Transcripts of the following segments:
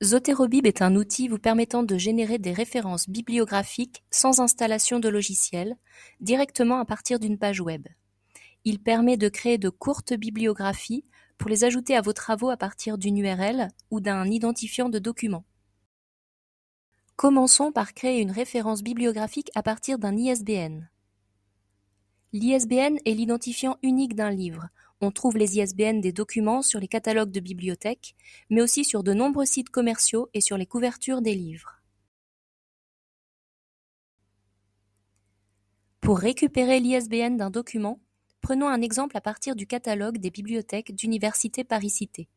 Zoterobib est un outil vous permettant de générer des références bibliographiques sans installation de logiciel, directement à partir d'une page web. Il permet de créer de courtes bibliographies pour les ajouter à vos travaux à partir d'une URL ou d'un identifiant de document. Commençons par créer une référence bibliographique à partir d'un ISBN. L'ISBN est l'identifiant unique d'un livre. On trouve les ISBN des documents sur les catalogues de bibliothèques, mais aussi sur de nombreux sites commerciaux et sur les couvertures des livres. Pour récupérer l'ISBN d'un document, prenons un exemple à partir du catalogue des bibliothèques d'Université Paris-Cité.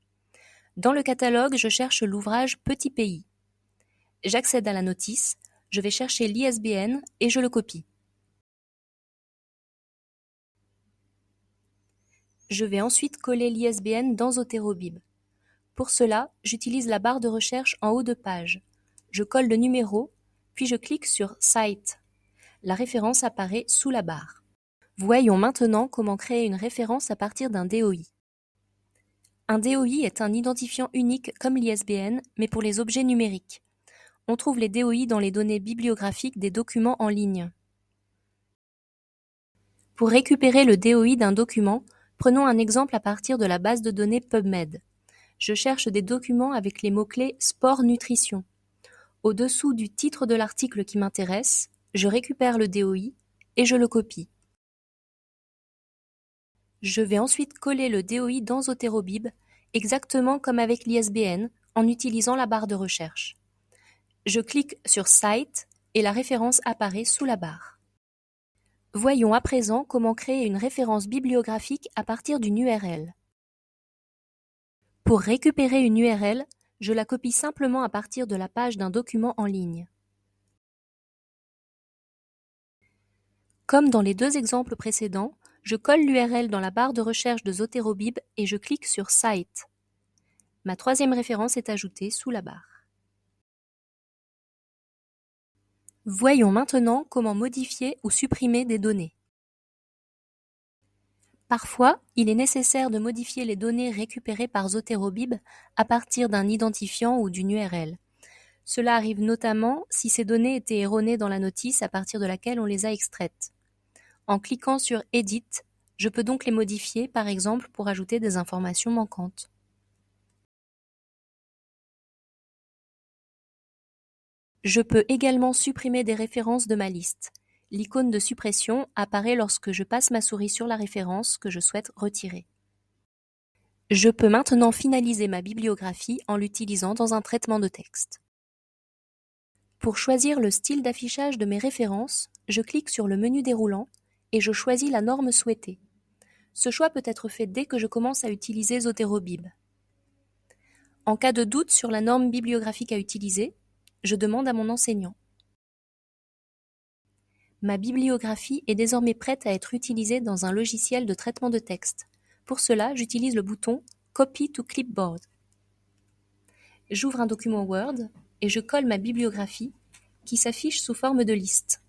Dans le catalogue, je cherche l'ouvrage Petit pays. J'accède à la notice, je vais chercher l'ISBN et je le copie. Je vais ensuite coller l'ISBN dans Zoterobib. Pour cela, j'utilise la barre de recherche en haut de page. Je colle le numéro, puis je clique sur Cite. La référence apparaît sous la barre. Voyons maintenant comment créer une référence à partir d'un DOI. Un DOI est un identifiant unique comme l'ISBN, mais pour les objets numériques. On trouve les DOI dans les données bibliographiques des documents en ligne. Pour récupérer le DOI d'un document, prenons un exemple à partir de la base de données PubMed. Je cherche des documents avec les mots-clés sport nutrition. Au-dessous du titre de l'article qui m'intéresse, je récupère le DOI et je le copie. Je vais ensuite coller le DOI dans Zoterobib, exactement comme avec l'ISBN, en utilisant la barre de recherche. Je clique sur Cite et la référence apparaît sous la barre. Voyons à présent comment créer une référence bibliographique à partir d'une URL. Pour récupérer une URL, je la copie simplement à partir de la page d'un document en ligne. Comme dans les deux exemples précédents, je colle l'URL dans la barre de recherche de Zoterobib et je clique sur Cite. Ma troisième référence est ajoutée sous la barre. Voyons maintenant comment modifier ou supprimer des données. Parfois, il est nécessaire de modifier les données récupérées par Zoterobib à partir d'un identifiant ou d'une URL. Cela arrive notamment si ces données étaient erronées dans la notice à partir de laquelle on les a extraites. En cliquant sur Edit, je peux donc les modifier, par exemple pour ajouter des informations manquantes. Je peux également supprimer des références de ma liste. L'icône de suppression apparaît lorsque je passe ma souris sur la référence que je souhaite retirer. Je peux maintenant finaliser ma bibliographie en l'utilisant dans un traitement de texte. Pour choisir le style d'affichage de mes références, je clique sur le menu déroulant et je choisis la norme souhaitée. Ce choix peut être fait dès que je commence à utiliser Zoterobib. En cas de doute sur la norme bibliographique à utiliser, je demande à mon enseignant. Ma bibliographie est désormais prête à être utilisée dans un logiciel de traitement de texte. Pour cela, j'utilise le bouton Copy to Clipboard. J'ouvre un document Word et je colle ma bibliographie qui s'affiche sous forme de liste.